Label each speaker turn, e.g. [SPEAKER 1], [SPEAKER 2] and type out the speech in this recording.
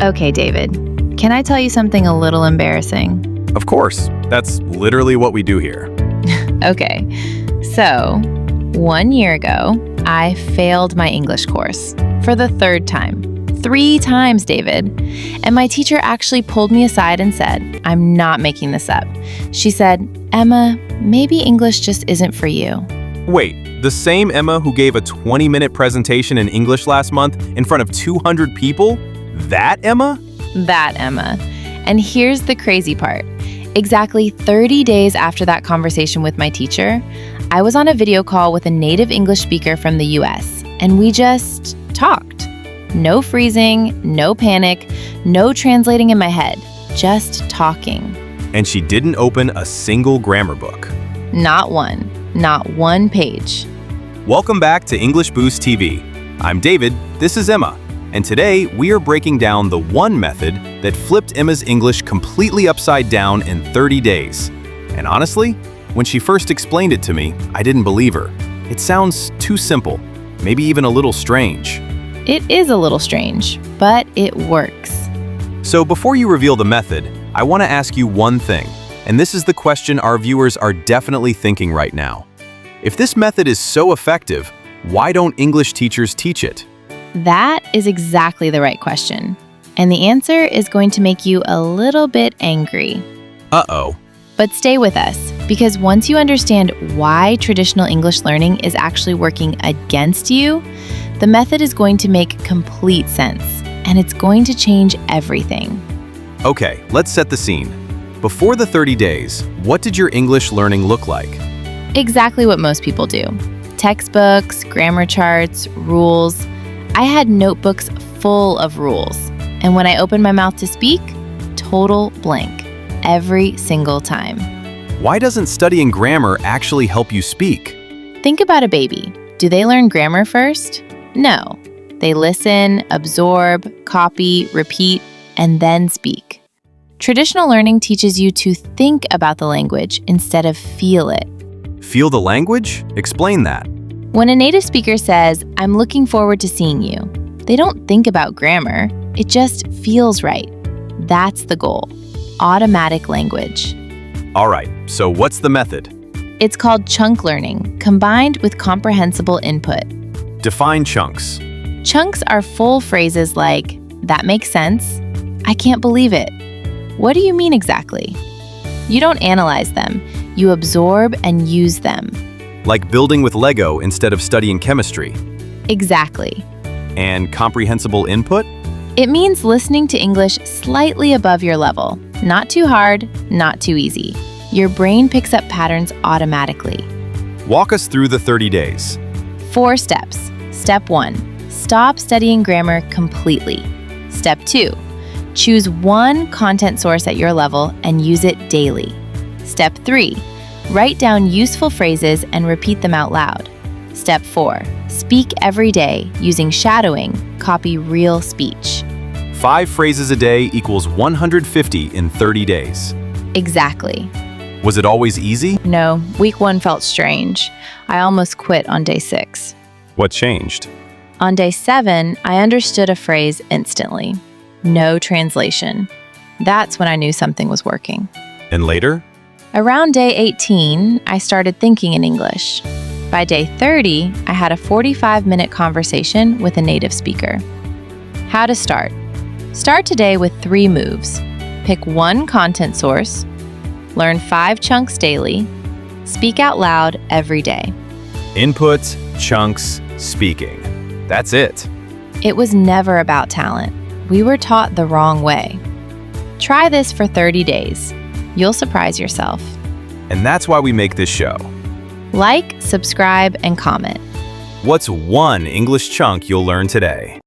[SPEAKER 1] Okay, David, can I tell you something a little embarrassing?
[SPEAKER 2] Of course, that's literally what we do here.
[SPEAKER 1] Okay, so 1 year ago, I failed my English course for the third time. 3 times, David. And my teacher actually pulled me aside and said, I'm not making this up. She said, Emma, maybe English just isn't for you.
[SPEAKER 2] Wait, the same Emma who gave a 20-minute presentation in English last month in front of 200 people? That Emma?
[SPEAKER 1] That Emma. And here's the crazy part. Exactly 30 days after that conversation with my teacher, I was on a video call with a native English speaker from the US, and we just talked. No freezing, no panic, no translating in my head, just talking.
[SPEAKER 2] And she didn't open a single grammar book.
[SPEAKER 1] Not one page.
[SPEAKER 2] Welcome back to English Boost TV. I'm David, this is Emma, and today we are breaking down the one method that flipped Emma's English completely upside down in 30 days. And honestly, when she first explained it to me, I didn't believe her. It sounds too simple, maybe even a little strange.
[SPEAKER 1] It is a little strange, but it works.
[SPEAKER 2] So before you reveal the method, I want to ask you one thing, and this is the question our viewers are definitely thinking right now. If this method is so effective, why don't English teachers teach it?
[SPEAKER 1] That is exactly the right question. And the answer is going to make you a little bit angry.
[SPEAKER 2] Uh-oh.
[SPEAKER 1] But stay with us, because once you understand why traditional English learning is actually working against you, the method is going to make complete sense, and it's going to change everything.
[SPEAKER 2] Okay, let's set the scene. Before the 30 days, what did your English learning look like?
[SPEAKER 1] Exactly what most people do. Textbooks, grammar charts, rules. I had notebooks full of rules. And when I opened my mouth to speak, total blank. Every single time.
[SPEAKER 2] Why doesn't studying grammar actually help you speak?
[SPEAKER 1] Think about a baby. Do they learn grammar first? No. They listen, absorb, copy, repeat, and then speak. Traditional learning teaches you to think about the language instead of feel it.
[SPEAKER 2] Feel the language? Explain that.
[SPEAKER 1] When a native speaker says, I'm looking forward to seeing you, they don't think about grammar. It just feels right. That's the goal. Automatic language.
[SPEAKER 2] All right, so what's the method?
[SPEAKER 1] It's called chunk learning, combined with comprehensible input.
[SPEAKER 2] Define chunks.
[SPEAKER 1] Chunks are full phrases like, that makes sense, I can't believe it. What do you mean exactly? You don't analyze them, you absorb and use them.
[SPEAKER 2] Like building with Lego instead of studying chemistry.
[SPEAKER 1] Exactly.
[SPEAKER 2] And comprehensible input?
[SPEAKER 1] It means listening to English slightly above your level. Not too hard, not too easy. Your brain picks up patterns automatically.
[SPEAKER 2] Walk us through the 30 days.
[SPEAKER 1] 4 steps. Step 1, stop studying grammar completely. Step 2, choose one content source at your level and use it daily. Step 3, write down useful phrases and repeat them out loud. Step 4, speak every day using shadowing, copy real speech.
[SPEAKER 2] 5 phrases a day equals 150 in 30 days.
[SPEAKER 1] Exactly.
[SPEAKER 2] Was it always easy?
[SPEAKER 1] No, week 1 felt strange. I almost quit on day 6.
[SPEAKER 2] What changed?
[SPEAKER 1] On day 7, I understood a phrase instantly. No translation. That's when I knew something was working.
[SPEAKER 2] And later?
[SPEAKER 1] Around day 18, I started thinking in English. By day 30, I had a 45-minute conversation with a native speaker. How to start? Start today with 3 moves. Pick one content source, learn 5 chunks daily, speak out loud every day.
[SPEAKER 2] Input, chunks, speaking. That's it.
[SPEAKER 1] It was never about talent. We were taught the wrong way. Try this for 30 days. You'll surprise yourself.
[SPEAKER 2] And that's why we make this show.
[SPEAKER 1] Like, subscribe, and comment.
[SPEAKER 2] What's one English chunk you'll learn today?